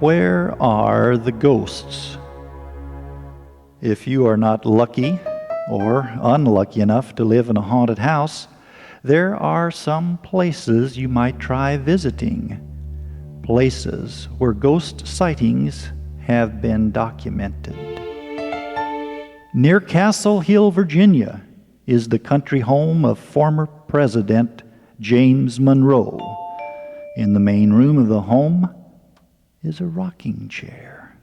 Where are the ghosts? If you are not lucky or unlucky enough to live in a haunted house, there are some places you might try visiting. Places where ghost sightings have been documented. Near Castle Hill, Virginia, is the country home of former President James Monroe. In the main room of the home is a rocking chair.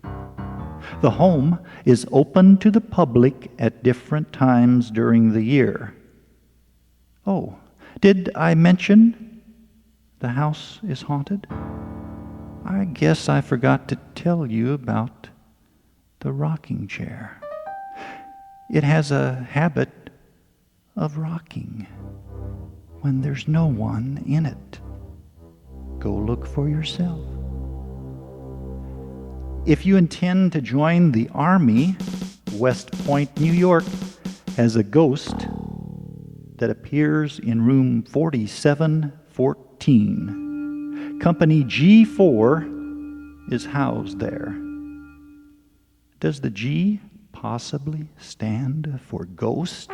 The home is open to the public at different times during the year. Oh, did I mention the house is haunted? I guess I forgot to tell you about the rocking chair. It has a habit of rocking when there's no one in it. Go look for yourself. If you intend to join the Army, West Point, New York has a ghost that appears in room 4714. Company G4 is housed there. Does the G possibly stand for ghost?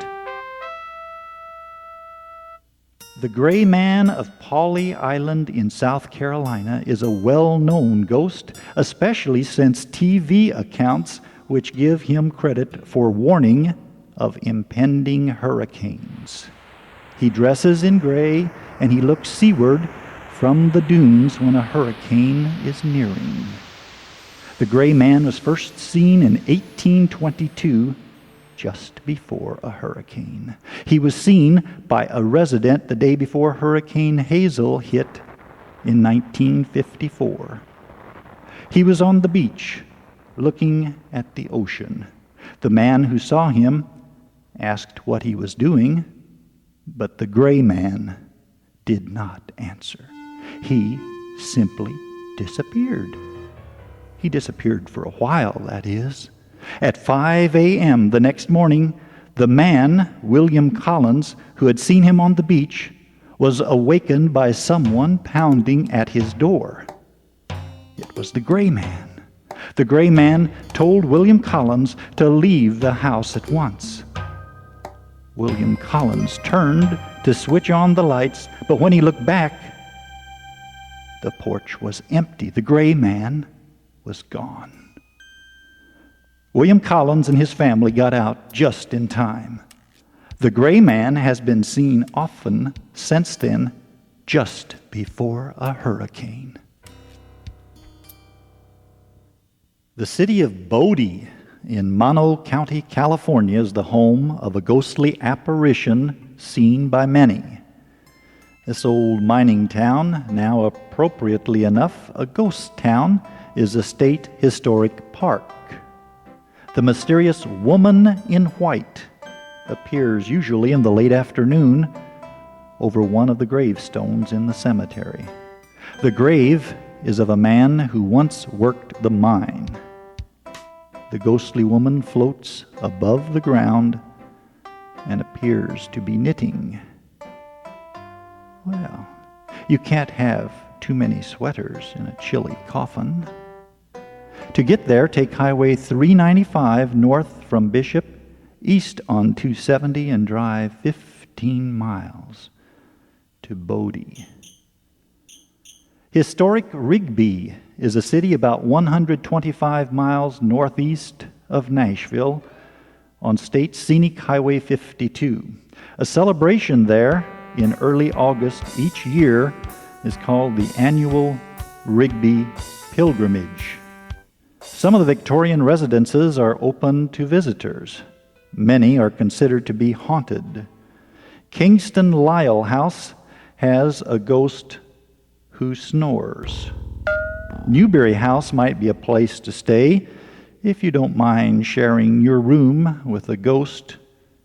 The Gray Man of Pawleys Island in South Carolina is a well-known ghost, especially since TV accounts which give him credit for warning of impending hurricanes. He dresses in gray and he looks seaward from the dunes when a hurricane is nearing. The Gray Man was first seen in 1822, just before a hurricane. He was seen by a resident the day before Hurricane Hazel hit in 1954. He was on the beach, looking at the ocean. The man who saw him asked what he was doing, but the Gray Man did not answer. He simply disappeared. He disappeared for a while, that is. At 5 a.m. the next morning, the man, William Collins, who had seen him on the beach, was awakened by someone pounding at his door. It was the Gray Man. The Gray Man told William Collins to leave the house at once. William Collins turned to switch on the lights, but when he looked back, the porch was empty. The Gray Man was gone. William Collins and his family got out just in time. The Gray Man has been seen often since then, just before a hurricane. The city of Bodie in Monroe County, California, is the home of a ghostly apparition seen by many. This old mining town, now appropriately enough a ghost town, is a state historic park. The mysterious woman in white appears usually in the late afternoon over one of the gravestones in the cemetery. The grave is of a man who once worked the mine. The ghostly woman floats above the ground and appears to be knitting. Well, you can't have too many sweaters in a chilly coffin. To get there, take Highway 395 north from Bishop, east on 270, and drive 15 miles to Bodie. Historic Rigby is a city about 125 miles northeast of Nashville on State Scenic Highway 52. A celebration there in early August each year is called the annual Rigby Pilgrimage. Some of the Victorian residences are open to visitors. Many are considered to be haunted. Kingston Lyle House has a ghost who snores. Newberry House might be a place to stay if you don't mind sharing your room with a ghost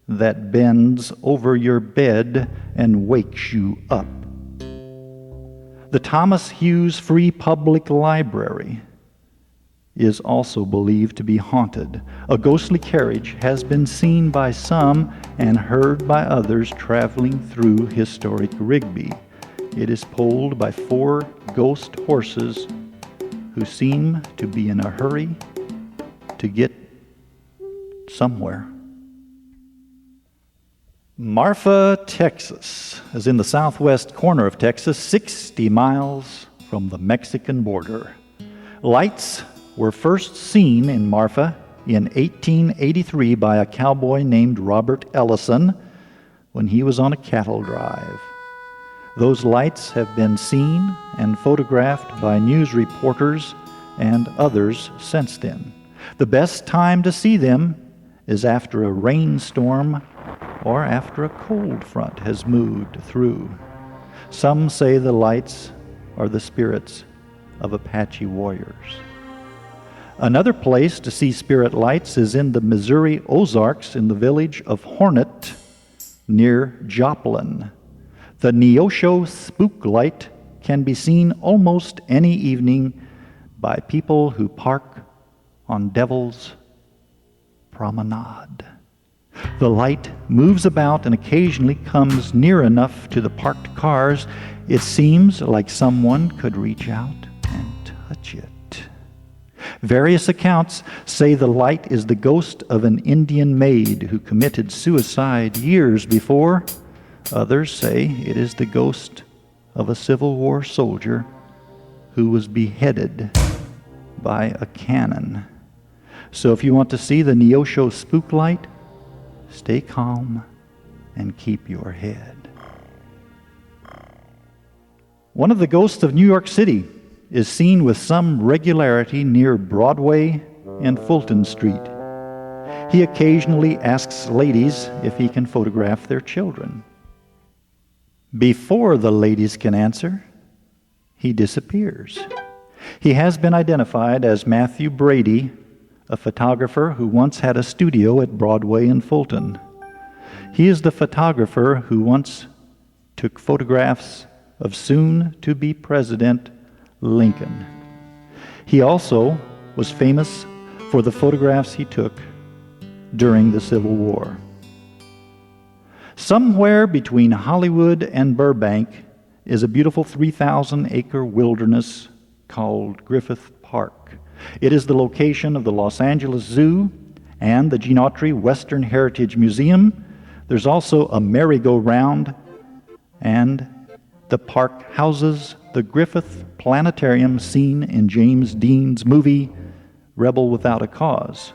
that bends over your bed and wakes you up. The Thomas Hughes Free Public Library is also believed to be haunted. A ghostly carriage has been seen by some and heard by others traveling through historic Rigby. It is pulled by 4 ghost horses who seem to be in a hurry to get somewhere. Marfa, Texas, is in the southwest corner of Texas, 60 miles from the Mexican border. Lights were first seen in Marfa in 1883 by a cowboy named Robert Ellison when he was on a cattle drive. Those lights have been seen and photographed by news reporters and others since then. The best time to see them is after a rainstorm or after a cold front has moved through. Some say the lights are the spirits of Apache warriors. Another place to see spirit lights is in the Missouri Ozarks in the village of Hornet near Joplin. The Neosho Spook Light can be seen almost any evening by people who park on Devil's Promenade. The light moves about and occasionally comes near enough to the parked cars, it seems like someone could reach out and touch it. Various accounts say the light is the ghost of an Indian maid who committed suicide years before. Others say it is the ghost of a Civil War soldier who was beheaded by a cannon. So if you want to see the Neosho Spook Light, stay calm and keep your head. One of the ghosts of New York City is seen with some regularity near Broadway and Fulton Street. He occasionally asks ladies if he can photograph their children. Before the ladies can answer, he disappears. He has been identified as Matthew Brady, a photographer who once had a studio at Broadway and Fulton. He is the photographer who once took photographs of soon-to-be President Lincoln. He also was famous for the photographs he took during the Civil War. Somewhere between Hollywood and Burbank is a beautiful 3,000-acre wilderness called Griffith Park. It is the location of the Los Angeles Zoo and the Gene Autry Western Heritage Museum. There's also a merry-go-round, and the park houses the Griffith Planetarium seen in James Dean's movie Rebel Without a Cause.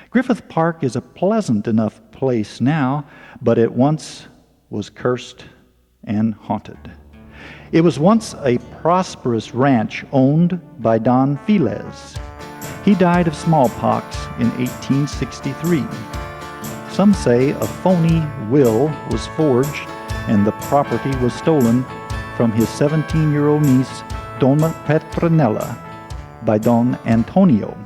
Griffith Park is a pleasant enough place now, but it once was cursed and haunted. It was once a prosperous ranch owned by Don Felez. He died of smallpox in 1863. Some say a phony will was forged and the property was stolen from his 17-year-old niece, Donna Petronella, by Don Antonio.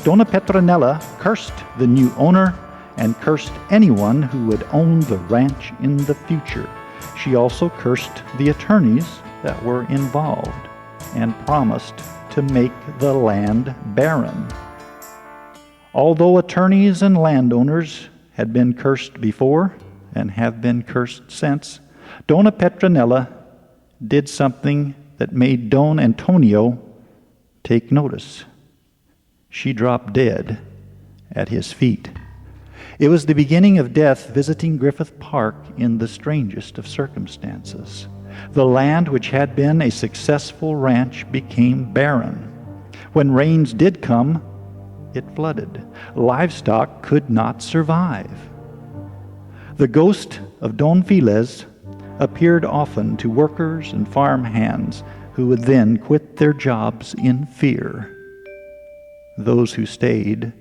Donna Petronella cursed the new owner and cursed anyone who would own the ranch in the future. She also cursed the attorneys that were involved and promised to make the land barren. Although attorneys and landowners had been cursed before and have been cursed since, Donna Petronella did something that made Don Antonio take notice. She dropped dead at his feet. It was the beginning of death visiting Griffith Park in the strangest of circumstances. The land which had been a successful ranch became barren. When rains did come, it flooded. Livestock could not survive. The ghost of Don Felez appeared often to workers and farm hands who would then quit their jobs in fear. Those who stayed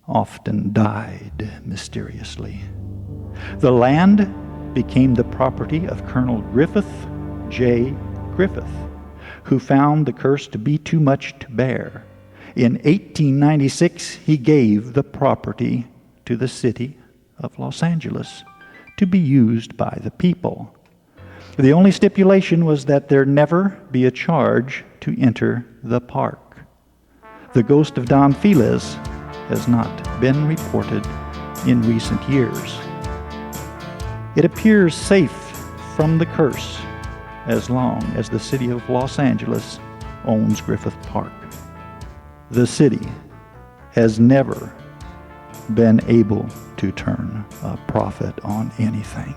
often died mysteriously. The land became the property of Colonel Griffith J. Griffith, who found the curse to be too much to bear. In 1896, he gave the property to the city of Los Angeles to be used by the people. The only stipulation was that there never be a charge to enter the park. The ghost of Don Felez has not been reported in recent years. It appears safe from the curse as long as the city of Los Angeles owns Griffith Park. The city has never been able to turn a profit on anything.